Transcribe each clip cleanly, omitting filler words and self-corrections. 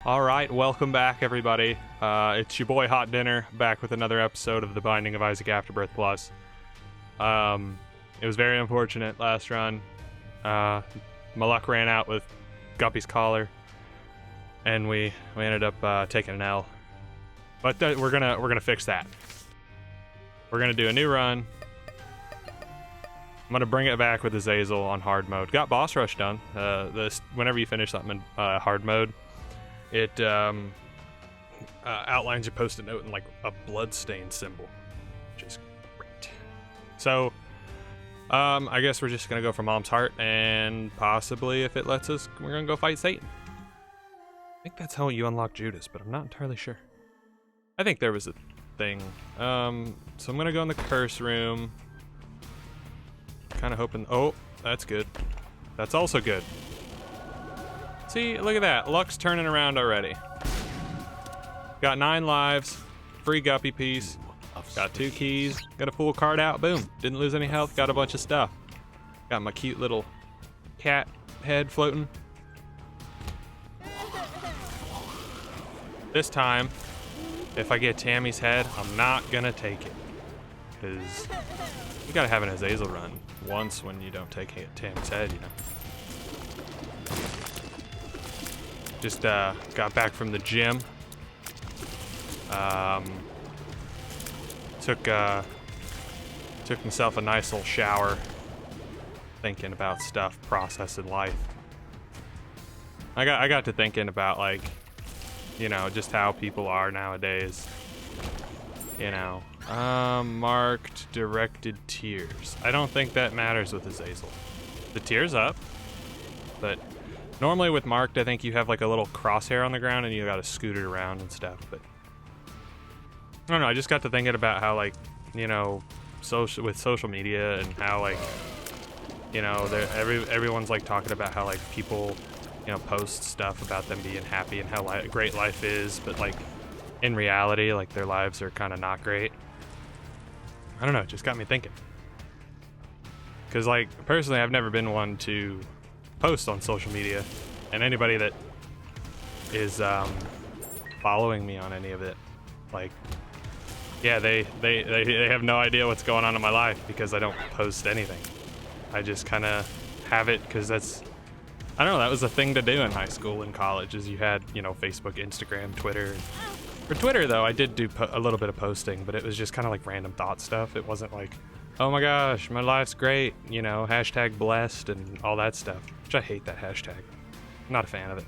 All right, welcome back, everybody. It's your boy Hot Dinner back with another episode of The Binding of Isaac Afterbirth Plus. It was very unfortunate last run. My luck ran out with Guppy's collar, and we ended up taking an L. But we're gonna fix that. We're gonna do a new run. I'm gonna bring it back with Azazel on hard mode. Got boss rush done. Whenever you finish something in hard mode, it outlines your post-it note in like a blood-stained symbol, which is great. So, I guess we're just gonna go for Mom's Heart, and possibly, if it lets us, we're gonna go fight Satan. I think that's how you unlock Judas, but I'm not entirely sure. I think there was a thing. So I'm gonna go in the curse room. Kind of hoping. Oh, that's good. That's also good. See, look at that. Luck's turning around already. Got 9 lives. Free Guppy piece. Got 2 keys. Got a full card out. Boom. Didn't lose any health. Got a bunch of stuff. Got my cute little cat head floating. This time, if I get Tammy's head, I'm not gonna take it. Because you gotta have an Azazel run once when you don't take Tammy's head, you know. Just got back from the gym. Took myself a nice little shower, thinking about stuff, processing life. I got to thinking about, like, you know, just how people are nowadays. You know, marked directed tiers. I don't think that matters with Azazel. The tier's up, but normally with marked, I think you have like a little crosshair on the ground and you gotta scoot it around and stuff. But I don't know. I just got to thinking about how, like, you know, with social media and how, like, you know, everyone's like talking about how, like, people, you know, post stuff about them being happy and how great life is, but like in reality, like, their lives are kind of not great. I don't know. It just got me thinking. Because, like, personally, I've never been one to post on social media, and anybody that is following me on any of it, like, yeah, they have no idea what's going on in my life because I don't post anything. I just kind of have it because that's, I don't know, that was a thing to do in high school and college, is you had, you know, Facebook, Instagram, Twitter. For Twitter, though, I did do a little bit of posting, but it was just kind of like random thought stuff. It wasn't like, oh my gosh, my life's great, you know, hashtag blessed and all that stuff, which I hate that hashtag. I'm not a fan of it.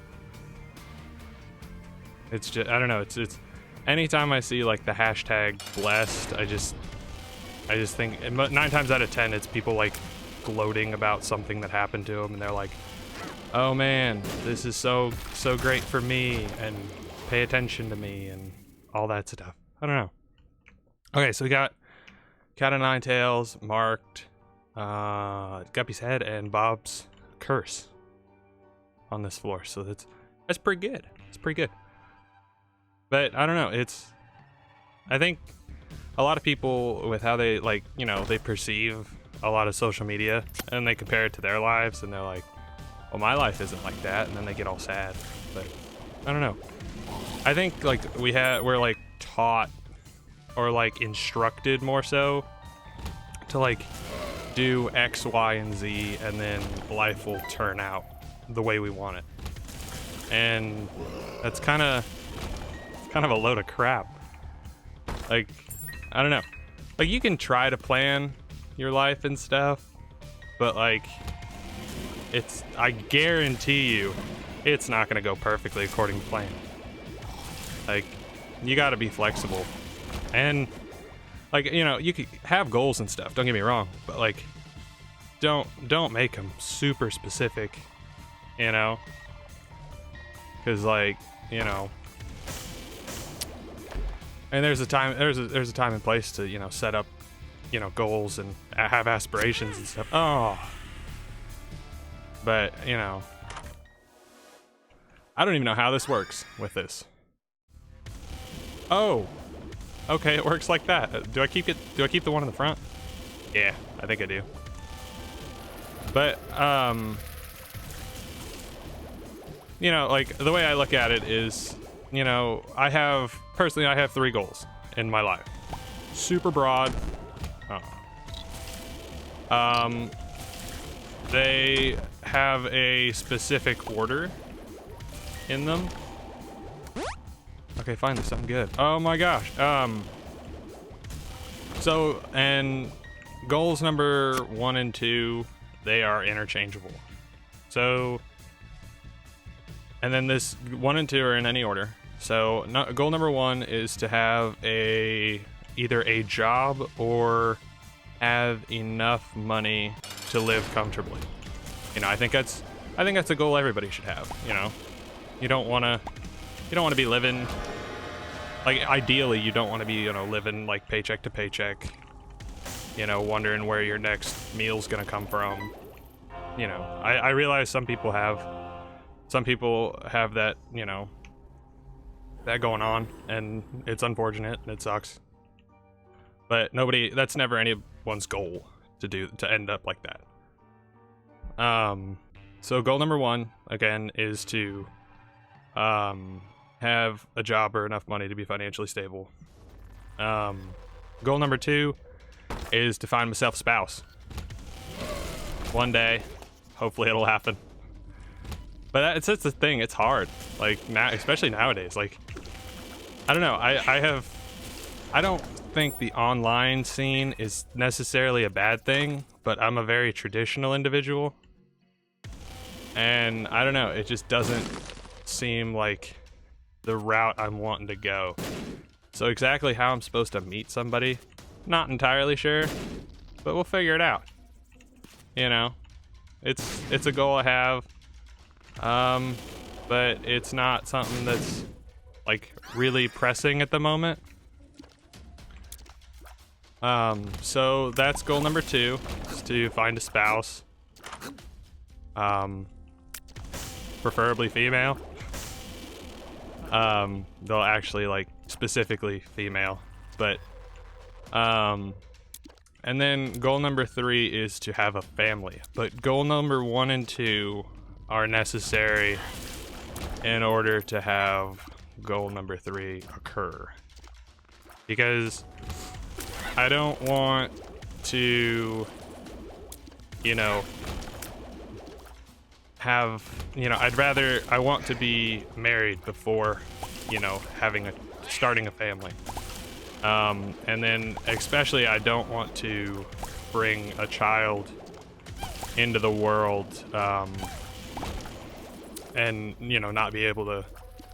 It's just, I don't know, it's anytime I see like the hashtag blessed, I just think 9 times out of 10 it's people like gloating about something that happened to them, and they're like, oh man, this is so great for me, and pay attention to me and all that stuff. I don't know. Okay, so we got Cat of Nine Tails, marked, Guppy's head, and Bob's curse on this floor. So that's pretty good. It's pretty good. But I don't know. I think a lot of people, with how they, like, you know, they perceive a lot of social media and they compare it to their lives, and they're like, well, my life isn't like that, and then they get all sad. But I don't know. I think, like, we're like taught or like instructed more so to like do X, Y, and Z, and then life will turn out the way we want it. And that's kind of a load of crap. Like, I don't know. Like, you can try to plan your life and stuff, but like, I guarantee you it's not going to go perfectly according to plan. Like, you got to be flexible. And, like, you know, you could have goals and stuff, don't get me wrong, but like, don't make them super specific, you know? Because, like, you know, and there's a time and place to, you know, set up, you know, goals and have aspirations and stuff. Oh, but, you know, I don't even know how this works with this. Oh, okay, it works like that. Do I keep the one in the front? Yeah, I think I do. But you know, like the way I look at it is, you know, I have 3 goals in my life. Super broad. They have a specific order in them. Okay, fine, there's something good. Oh my gosh. So, and goals number 1 and 2, they are interchangeable. So, and then this 1 and 2 are in any order. So, goal number 1 is to have either a job or have enough money to live comfortably. You know, I think that's a goal everybody should have. You know, you don't want to be living like, ideally you don't want to be, you know, living like paycheck to paycheck, you know, wondering where your next meal's gonna come from. You know, I realize some people have that, you know, that going on, and it's unfortunate and it sucks. But that's never anyone's goal to end up like that. So goal number 1, again, is to have a job or enough money to be financially stable. Goal number 2 is to find myself a spouse. One day, hopefully it'll happen. But it's the thing, it's hard. Like, now, especially nowadays, like, I don't know, I don't think the online scene is necessarily a bad thing, but I'm a very traditional individual. And I don't know, it just doesn't seem like the route I'm wanting to go. So exactly how I'm supposed to meet somebody, not entirely sure, but we'll figure it out. You know, it's a goal I have, but it's not something that's like really pressing at the moment. So that's goal number 2, is to find a spouse, preferably female. They'll actually, like, specifically female, but and then goal number 3 is to have a family, but goal number 1 and 2 are necessary in order to have goal number 3 occur, because I don't want to, you know, I want to be married before, you know, starting a family. And then especially I don't want to bring a child into the world, and, you know, not be able to,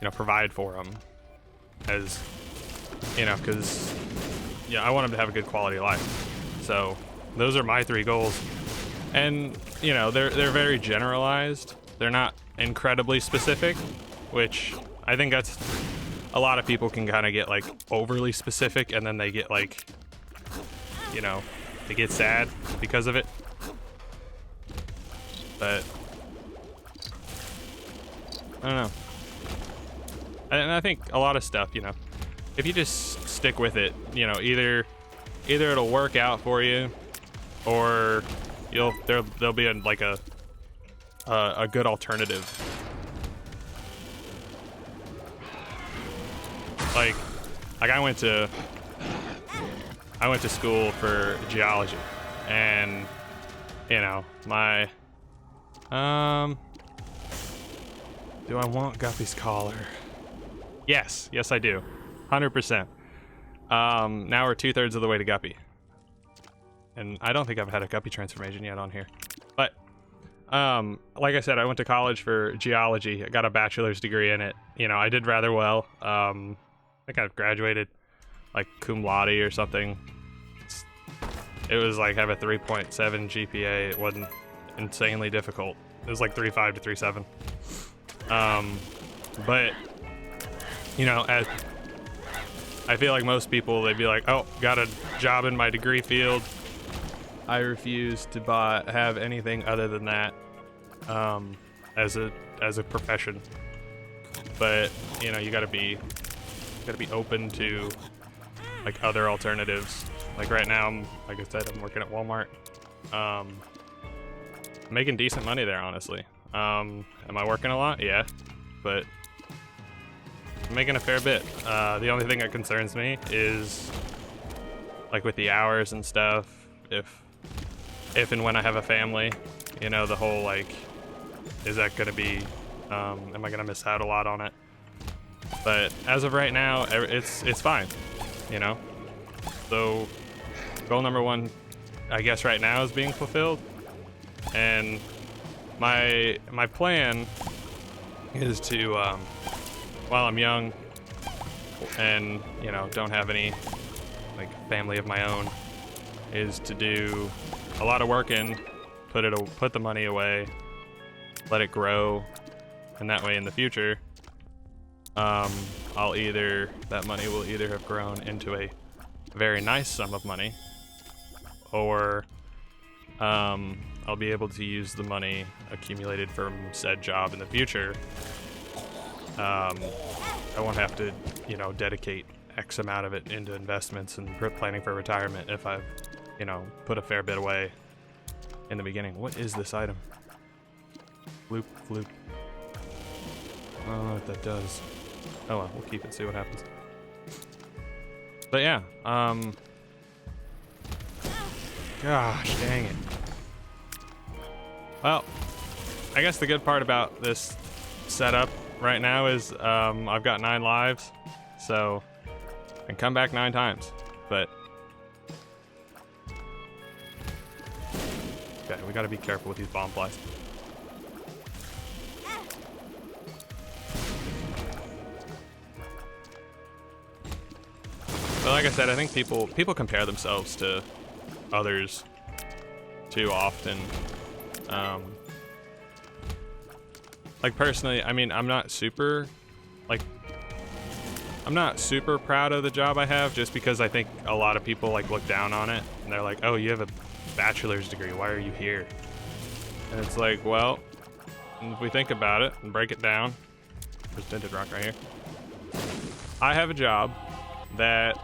you know, provide for them, as, you know, because, yeah, I want them to have a good quality of life. So those are my 3 goals. And, you know, they're very generalized. They're not incredibly specific, which I think that's, a lot of people can kind of get, like, overly specific, and then they get, like, you know, they get sad because of it. But I don't know. And I think a lot of stuff, you know, if you just stick with it, you know, either it'll work out for you, or there'll be like a good alternative. Like I went to school for geology, and, you know, my do I want Guppy's collar? Yes I do, 100%. Now we're 2/3 of the way to Guppy, and I don't think I've had a Guppy transformation yet on here. But like I said, I went to college for geology. I got a bachelor's degree in it. You know, I did rather well. I think I graduated like cum laude or something. It was like, have a 3.7 GPA. It wasn't insanely difficult. It was like 3.5 to 3.7. But, you know, I feel like most people, they'd be like, oh, got a job in my degree field. I refuse to have anything other than that, as a profession. But, you know, you gotta be open to, like, other alternatives. Like right now, like I said, I'm working at Walmart. Making decent money there, honestly. Am I working a lot? Yeah. but I'm making a fair bit. The only thing that concerns me is like with the hours and stuff, if and when I have a family, you know, the whole like, is that gonna be, am I gonna miss out a lot on it? But as of right now, it's fine, you know? So goal number one, I guess right now, is being fulfilled. And my plan is to, while I'm young and, you know, don't have any like family of my own, is to do a lot of work in, put the money away, let it grow, and that way in the future, that money will either have grown into a very nice sum of money, or I'll be able to use the money accumulated from said job in the future. I won't have to, you know, dedicate X amount of it into investments and planning for retirement if I've, you know, put a fair bit away in the beginning. What is this item? Floop, floop. I don't know what that does. Oh well, we'll keep it, see what happens. But yeah, gosh dang it. Well, I guess the good part about this setup right now is I've got 9 lives, so I can come back 9 times, but okay, we gotta be careful with these bomb flies. But like I said, I think people compare themselves to others too often. Like personally, I mean, I'm not super proud of the job I have, just because I think a lot of people like look down on it and they're like, oh, you have a bachelor's degree, why are you here? And it's like, well, if we think about it and break it down, there's tinted rock right here. I have a job that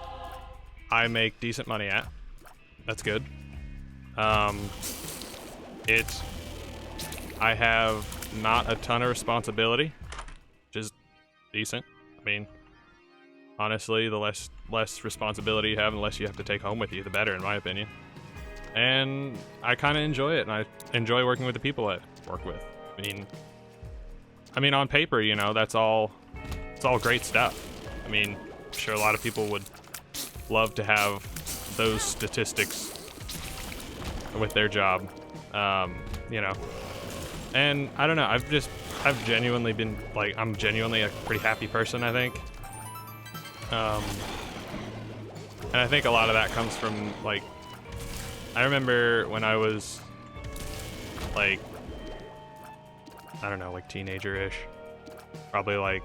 I make decent money at. That's good. I have not a ton of responsibility, which is decent. I mean, honestly, the less responsibility you have, the less you have to take home with you, the better, in my opinion. And I kind of enjoy it, and I enjoy working with the people I work with. I mean, on paper, you know, it's all great stuff. I mean, I'm sure a lot of people would love to have those statistics with their job, you know. And I don't know, I've genuinely been, like, I'm genuinely a pretty happy person, I think. And I think a lot of that comes from, like, I remember when I was, like, I don't know, like teenager-ish, probably like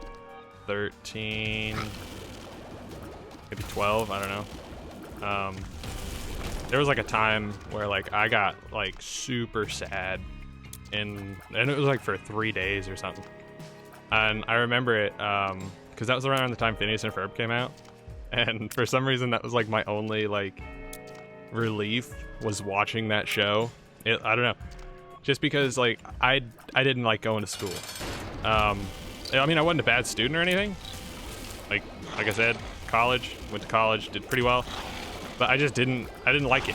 13, maybe 12, I don't know. There was like a time where like I got like super sad, and it was like for 3 days or something. And I remember it because that was around the time Phineas and Ferb came out, and for some reason that was like my only like relief was watching that show. I don't know, just because like I didn't like going to school. I mean, I wasn't a bad student or anything. Like I said, went to college, did pretty well, but I didn't like it.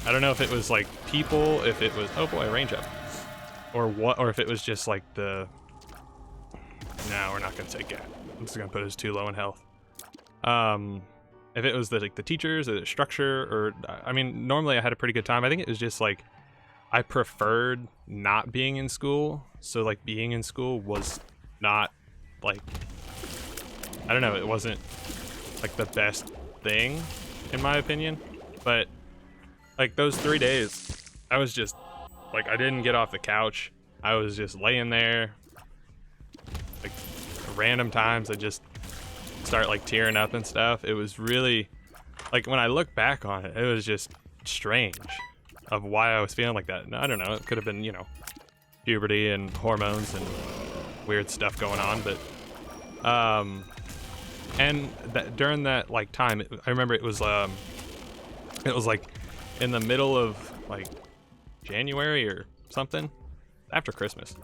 I don't know if it was like people, if it was, oh boy, range up, or what, or if it was just like no, we're not gonna take it. I'm just gonna put it as too low in health. If it was the teachers or the structure, or I mean, normally I had a pretty good time. I think it was just like I preferred not being in school, so like being in school was not like, I don't know, it wasn't like the best thing in my opinion. But like those 3 days, I was just like, I didn't get off the couch. I was just laying there. Like random times I just start like tearing up and stuff. It was really, like, when I look back on it, it was just strange of why I was feeling like that. And I don't know, it could have been, you know, puberty and hormones and weird stuff going on, but and during that like time, I remember it was like in the middle of like January or something, after Christmas.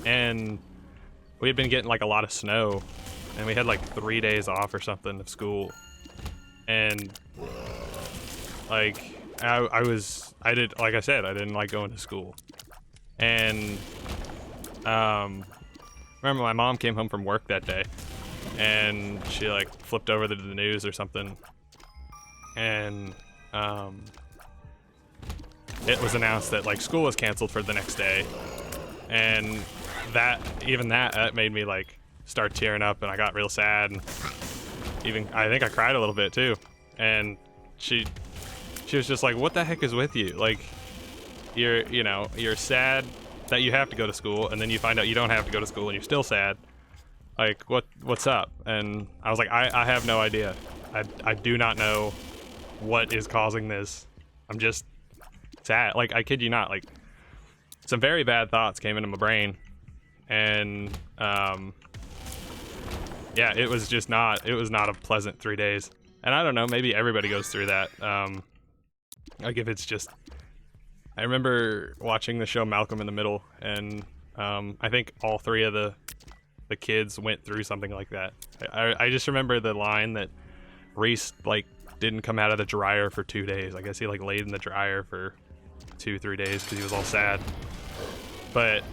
and we had been getting like a lot of snow, and we had like 3 days off or something of school, and like I did, like I said, I didn't like going to school, and remember my mom came home from work that day, and she like flipped over to the news or something, and it was announced that like school was canceled for the next day, and that made me like start tearing up, and I got real sad, and even I think I cried a little bit too. And she was just like, what the heck is with you? Like, you're sad that you have to go to school, and then you find out you don't have to go to school and you're still sad. Like, what's up? And I was like, I have no idea. I do not know what is causing this. I'm just sad. Like, I kid you not, like some very bad thoughts came into my brain, and yeah, it was not a pleasant 3 days. And I don't know, maybe everybody goes through that. Like, if it's just, I remember watching the show Malcolm in the Middle, and I think all three of the kids went through something like that. I just remember the line that Reese like didn't come out of the dryer for 2 days. I guess he like laid in the dryer for 2-3 days because he was all sad. But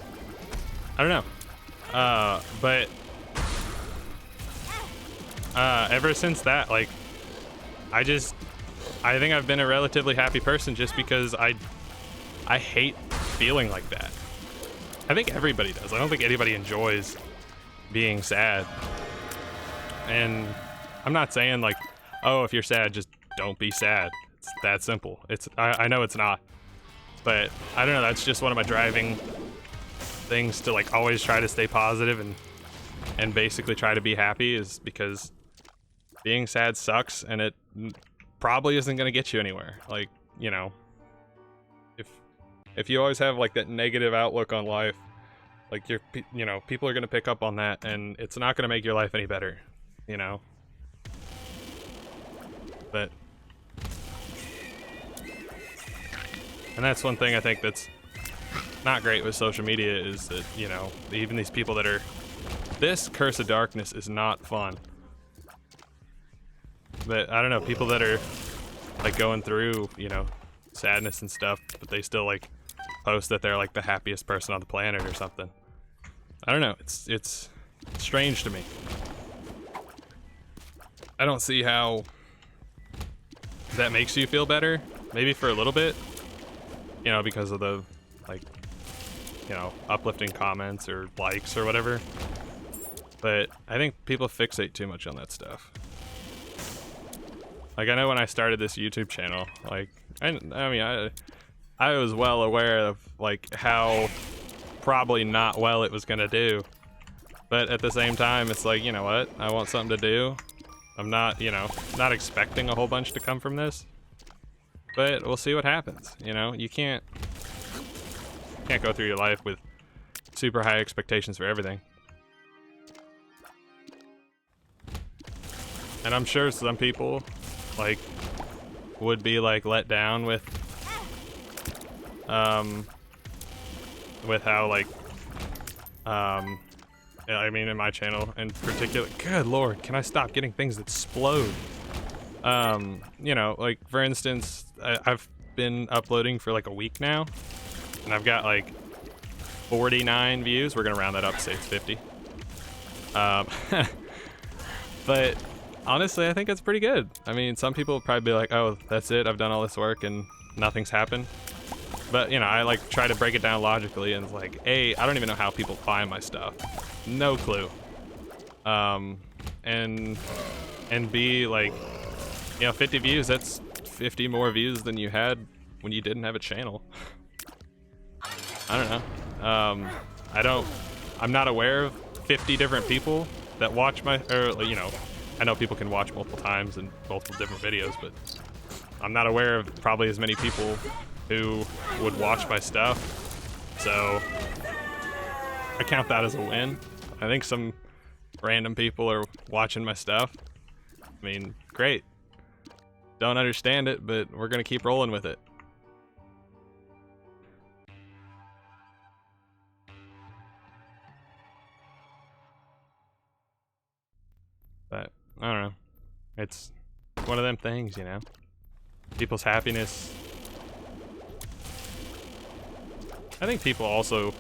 I don't know. But ever since that, like, I think I've been a relatively happy person just because I hate feeling like that. I think everybody does. I don't think anybody enjoys being sad. And I'm not saying like, oh, if you're sad, just don't be sad. It's that simple. I know it's not. But I don't know, that's just one of my driving things to like always try to stay positive and basically try to be happy, is because being sad sucks, and it probably isn't going to get you anywhere. Like, you know, if you always have like that negative outlook on life, like people are going to pick up on that, and it's not going to make your life any better, you know. But and that's one thing I think that's not great with social media, is that, you know, even these people that are, this Curse of Darkness is not fun. But I don't know, people that are like going through, you know, sadness and stuff, but they still like post that they're like the happiest person on the planet or something. I don't know, it's strange to me. I don't see how that makes you feel better. Maybe for a little bit, you know, because of the like, you know, uplifting comments or likes or whatever. But I think people fixate too much on that stuff. Like, I know when I started this YouTube channel, like, I mean, I was well aware of like how probably not well it was gonna do. But at the same time, it's like, you know what? I want something to do. I'm not, you know, not expecting a whole bunch to come from this. But we'll see what happens, you know? You can't go through your life with super high expectations for everything. And I'm sure some people like would be like let down with how like I mean, in my channel in particular, good lord, can I stop getting things that explode? You know, like for instance, I've been uploading for like a week now, and I've got like 49 views. We're gonna round that up, say it's 50. But honestly, I think it's pretty good. I mean, some people would probably be like, oh, that's it, I've done all this work and nothing's happened. But, you know, I like try to break it down logically, and it's like, A, I don't even know how people find my stuff. No clue. And B, like, you know, 50 views, that's 50 more views than you had when you didn't have a channel. I don't know. I'm not aware of 50 different people that watch my, or, you know, I know people can watch multiple times and multiple different videos, but I'm not aware of probably as many people who would watch my stuff. So I count that as a win. I think some random people are watching my stuff. I mean, great. Don't understand it, but we're gonna keep rolling with it. But I don't know. It's one of them things, you know. People's happiness. I think people also,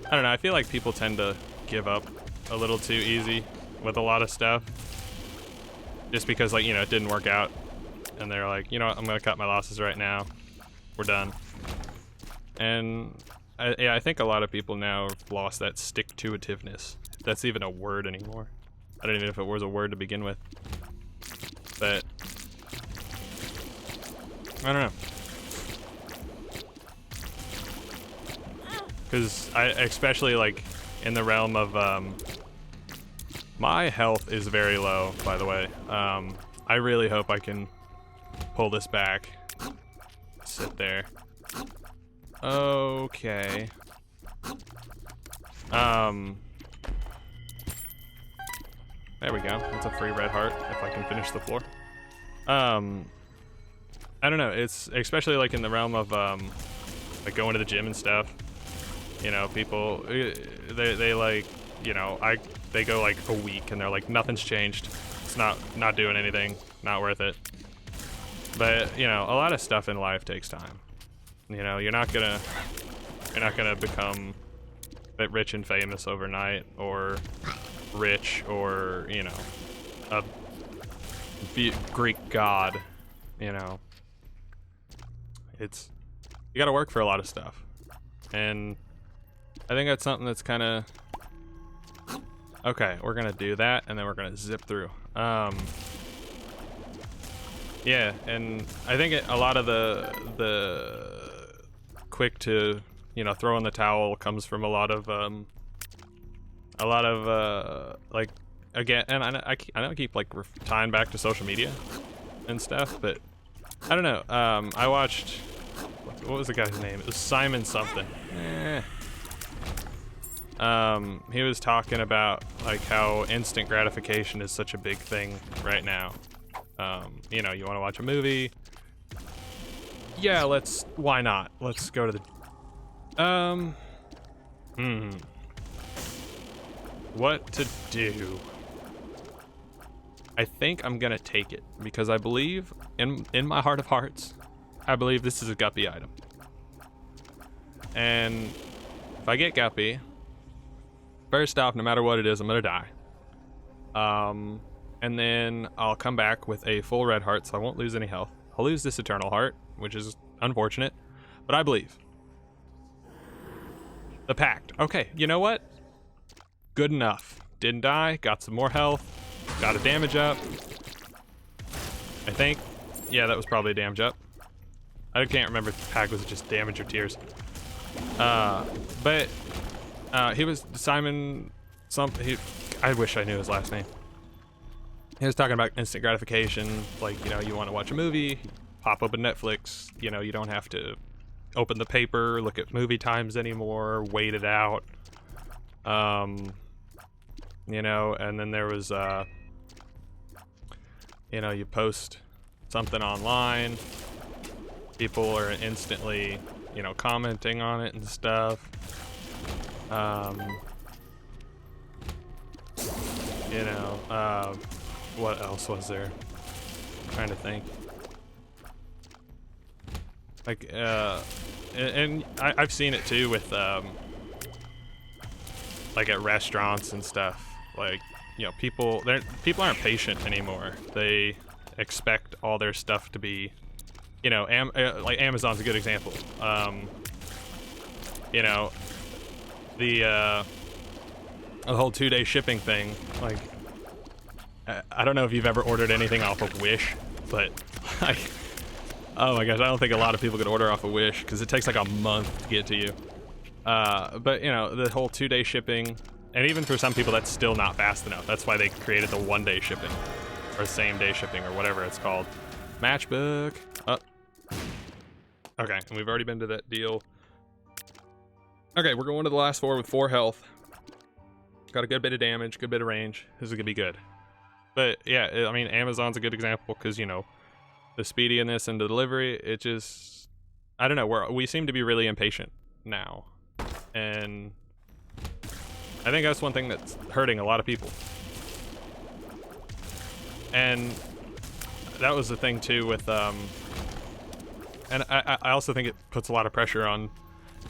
I don't know, I feel like people tend to give up a little too easy with a lot of stuff. Just because, like, you know, it didn't work out. And they're like, you know what, I'm gonna cut my losses right now. We're done. And yeah, I think a lot of people now have lost that stick-to-itiveness. If that's even a word anymore. I don't even know if it was a word to begin with. But I don't know. Because I, especially like in the realm of, my health is very low, by the way. I really hope I can pull this back. Sit there. Okay. There we go. That's a free red heart if I can finish the floor. I don't know. It's especially like in the realm of like going to the gym and stuff. You know, people they like, you know, they go like a week and they're like, nothing's changed. It's not doing anything. Not worth it. But you know, a lot of stuff in life takes time. You know, you're not gonna become rich and famous overnight, or rich, or, you know, a Greek god. You know, it's, you gotta work for a lot of stuff, and I think that's something that's kind of okay. We're gonna do that, and then we're gonna zip through. Yeah, and I think a lot of the quick to, you know, throw in the towel comes from a lot of like, again, and I don't keep like tying back to social media and stuff, but I don't know. I watched, what was the guy's name? It was Simon something. He was talking about like how instant gratification is such a big thing right now. You know, you want to watch a movie? Yeah, why not? Let's go to the, what to do? I think I'm gonna take it, because I believe, in my heart of hearts, I believe this is a guppy item. And if I get guppy, first off, no matter what it is, I'm gonna die. And then I'll come back with a full red heart, so I won't lose any health. I'll lose this eternal heart, which is unfortunate, but I believe. The pact. Okay, you know what? Good enough. Didn't die, got some more health, got a damage up. I think. Yeah, that was probably a damage up. I can't remember if the pact was just damage or tears. But he was Simon something. I wish I knew his last name. He was talking about instant gratification, like, you know, you want to watch a movie, pop open Netflix, you know, you don't have to open the paper, look at movie times anymore, wait it out. You know, and then there was, you know, you post something online, people are instantly, you know, commenting on it and stuff. You know, what else was there? I'm trying to think. Like, and I've seen it too with, like at restaurants and stuff. Like, you know, people aren't patient anymore. They expect all their stuff to be, you know, like Amazon's a good example. You know, the whole 2-day shipping thing, like, I don't know if you've ever ordered anything off of Wish, but like, oh my gosh, I don't think a lot of people could order off of Wish because it takes like a month to get to you. But you know, the whole 2-day shipping, and even for some people that's still not fast enough. That's why they created the 1-day shipping, or same-day shipping, or whatever it's called. Matchbook. Okay, and we've already been to that deal. Okay, we're going to the last 4 with 4 health. Got a good bit of damage, good bit of range. This is gonna be good. But yeah, I mean, Amazon's a good example because, you know, the speediness and the delivery, it just, I don't know, we seem to be really impatient now. And I think that's one thing that's hurting a lot of people. And that was the thing too with and I also think it puts a lot of pressure on,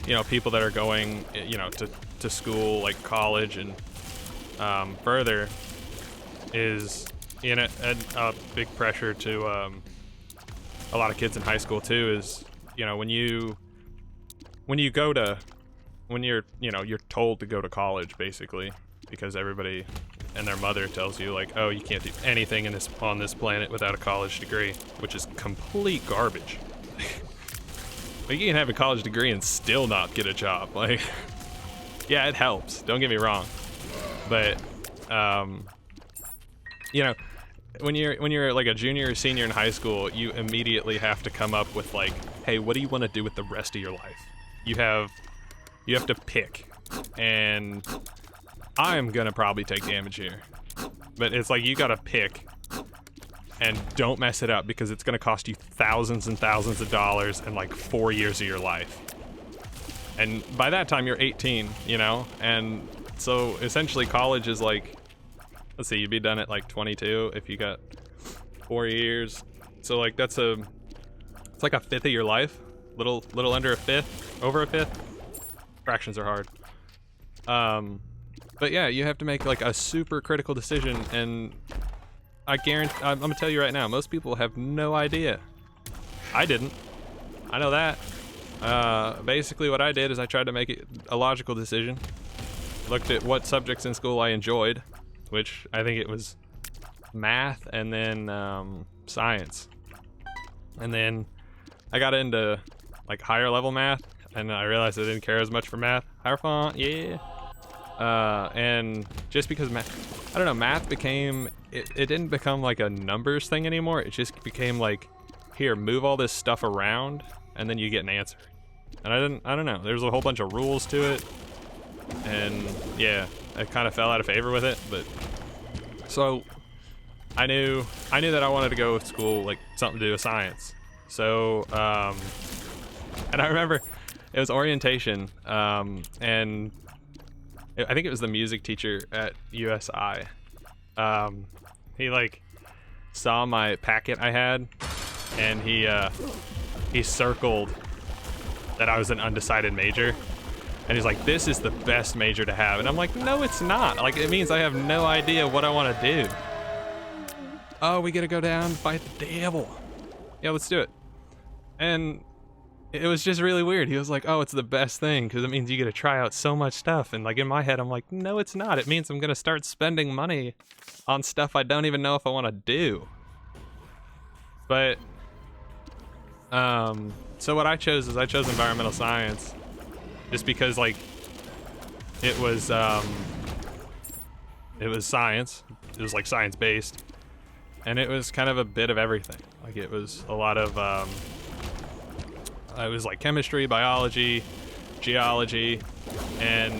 you know, people that are going, you know, to school, like college and further, is in a big pressure to a lot of kids in high school too, is, you know, when you're told to go to college, basically, because everybody and their mother tells you, like, oh, you can't do anything on this planet without a college degree, which is complete garbage. Like, you can have a college degree and still not get a job. Like, yeah, it helps, don't get me wrong, but you know, when you're like a junior or senior in high school, you immediately have to come up with, like, hey, what do you want to do with the rest of your life? You have to pick, and I'm gonna probably take damage here, but it's like, you gotta pick, and don't mess it up, because it's gonna cost you thousands and thousands of dollars and like 4 years of your life. And by that time you're 18, you know, and so essentially college is like, let's see, you'd be done at like 22 if you got 4 years. So like it's like a fifth of your life, little under a fifth, over a fifth. Fractions are hard. But yeah, you have to make like a super critical decision, and I guarantee, I'm gonna tell you right now, most people have no idea. I didn't. I know that. Basically what I did is I tried to make it a logical decision. Looked at what subjects in school I enjoyed, which I think it was math and then science. And then I got into like higher level math, and I realized I didn't care as much for math. Higher font, yeah. And just because math, I don't know, math became, it didn't become like a numbers thing anymore. It just became like, here, move all this stuff around, and then you get an answer. And I don't know, there's a whole bunch of rules to it, and yeah, I kind of fell out of favor with it. But so I knew that I wanted to go to school, like something to do with science. So and I remember it was orientation, and I think it was the music teacher at USI. He like saw my packet I had, and he circled that I was an undecided major, and he's like, this is the best major to have. And I'm like, no, it's not. Like, it means I have no idea what I want to do. Oh, we gotta go down, fight the devil. Yeah, let's do it. And it was just really weird. He was like, oh, it's the best thing, because it means you get to try out so much stuff. And like in my head, I'm like, no, it's not. It means I'm gonna start spending money on stuff I don't even know if I want to do. But so what I chose is I chose environmental science, just because like it was science. It was like science based, and it was kind of a bit of everything. Like it was a lot of it was like chemistry, biology, geology, and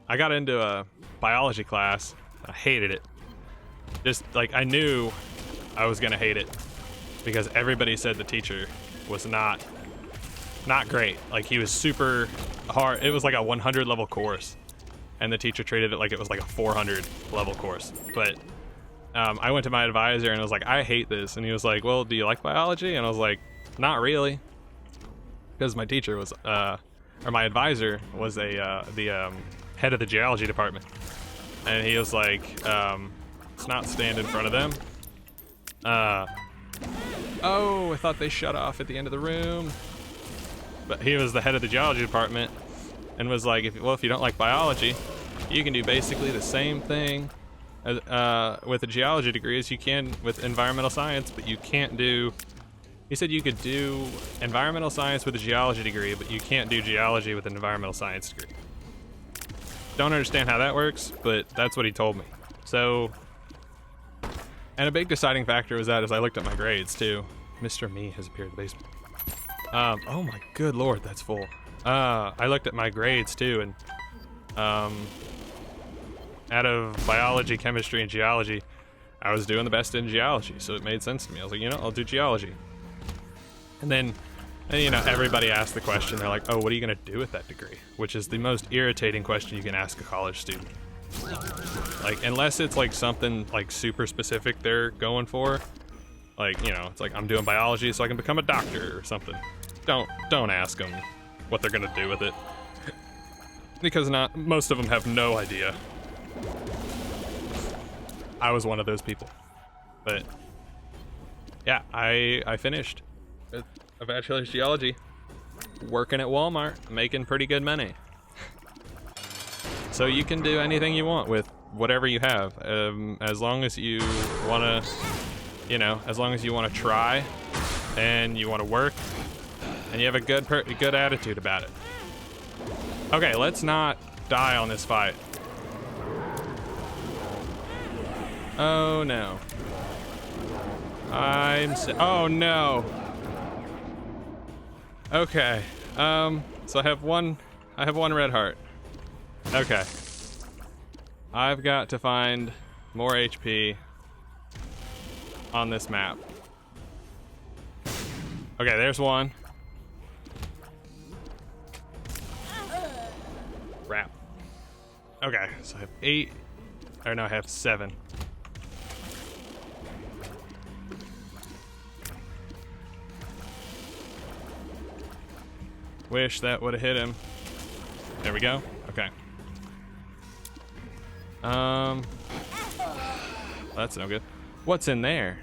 I got into a biology class. I hated it. Just like, I knew I was gonna hate it, because everybody said the teacher was not great. Like, he was super hard. It was like a 100 level course, and the teacher treated it like it was like a 400 level course. But I went to my advisor and I was like, I hate this. And he was like, well, do you like biology? And I was like, not really, because my teacher was or my advisor was the head of the geology department, and he was like, let's not stand in front of them. Oh, I thought they shut off at the end of the room. But he was the head of the geology department, and was like, if you don't like biology, you can do basically the same thing with a geology degree as you can with environmental science, but you can't do, he said you could do environmental science with a geology degree, but you can't do geology with an environmental science degree. Don't understand how that works, but that's what he told me. So, and a big deciding factor was that as I looked at my grades too. Mr. Me has appeared in the basement. Oh my good lord, that's full. I looked at my grades too, and out of biology, chemistry, and geology, I was doing the best in geology, so it made sense to me. I was like, you know, I'll do geology. And then, you know, everybody asked the question, they're like, oh, what are you gonna do with that degree? Which is the most irritating question you can ask a college student. Like, unless it's like something like super specific they're going for. Like, you know, it's like I'm doing biology so I can become a doctor or something. Don't ask them what they're gonna do with it. Because most of them have no idea. I was one of those people. But yeah, I finished a bachelor's geology, working at Walmart, making pretty good money. So you can do anything you want with whatever you have, as long as you wanna, you know, as long as you wanna try, and you wanna work, and you have a good attitude about it. Okay, let's not die on this fight. Oh no. Oh no. Okay. So I have one red heart. Okay. I've got to find more HP on this map. Okay, there's one. Crap. Okay, so I have 8. Or no, I have 7. Wish that would have hit him. There we go. Okay. That's no good. What's in there?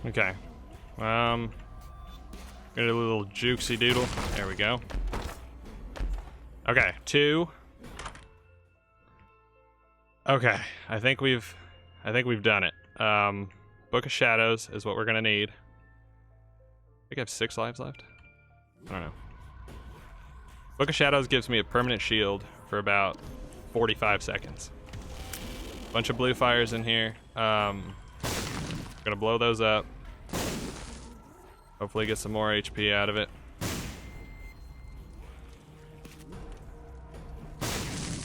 Okay. Get a little jukesy doodle. There we go. Okay, 2. Okay, I think we've done it. Book of Shadows is what we're gonna need. I think I have 6 lives left. I don't know. Book of Shadows gives me a permanent shield for about 45 seconds. Bunch of blue fires in here. Gonna blow those up. Hopefully get some more HP out of it.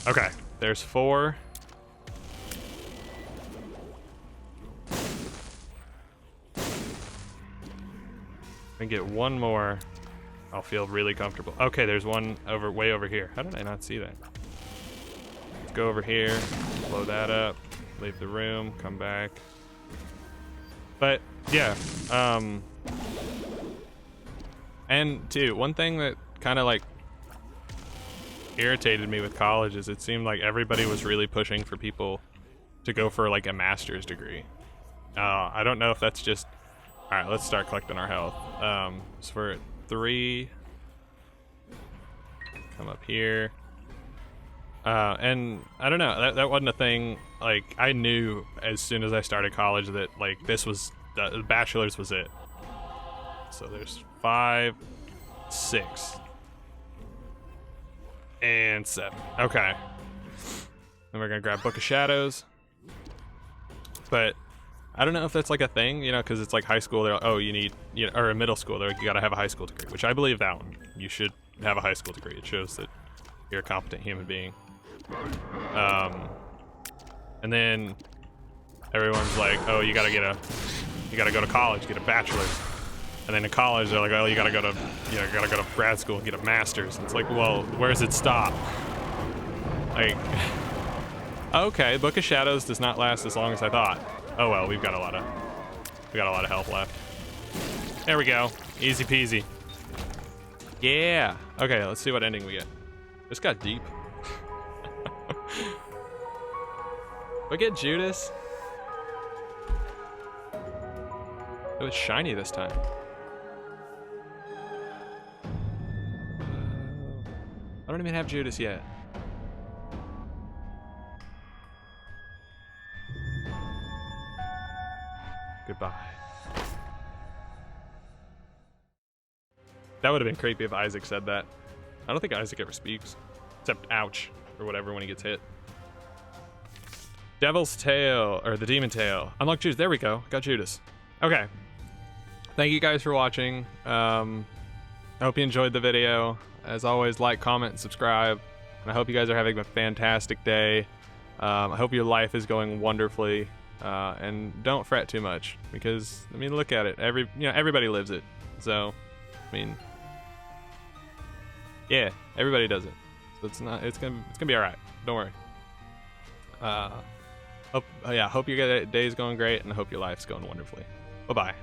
Okay, there's 4. And get one more, I'll feel really comfortable. Okay, there's one way over here. How did I not see that? Let's go over here, blow that up, leave the room, come back. But yeah, and too, one thing that kind of like irritated me with college is it seemed like everybody was really pushing for people to go for like a master's degree. I don't know if that's just. All right, let's start collecting our health. So for 3, come up here. And I don't know, that wasn't a thing. Like, I knew as soon as I started college that like this was, the bachelor's was it. So there's 5, 6, and 7. Okay. Then we're gonna grab Book of Shadows. But I don't know if that's like a thing, you know, because it's like high school. They're like, oh, you need, you know, or middle school. They're like, you got to have a high school degree, which I believe that one. You should have a high school degree. It shows that you're a competent human being. And then everyone's like, oh, you got to go to college, get a bachelor's. And then in college, they're like, oh, you got to go to grad school and get a master's. And it's like, well, where does it stop? Like, okay, Book of Shadows does not last as long as I thought. Oh well, we got a lot of health left. There we go. Easy peasy. Yeah. Okay, let's see what ending we get. This got deep. We get Judas. It was shiny this time. I don't even have Judas yet. Goodbye. That would have been creepy if Isaac said that. I don't think Isaac ever speaks. Except ouch, or whatever when he gets hit. Devil's Tail, or the Demon Tail. Unlock Judas, there we go, got Judas. Okay. Thank you guys for watching. I hope you enjoyed the video. As always, like, comment, and subscribe. And I hope you guys are having a fantastic day. I hope your life is going wonderfully. and don't fret too much, because I mean, look at it. Everybody lives it. So, I mean, yeah, everybody does it. So it's gonna be all right. Don't worry. Hope your day's going great, and I hope your life's going wonderfully. Bye bye.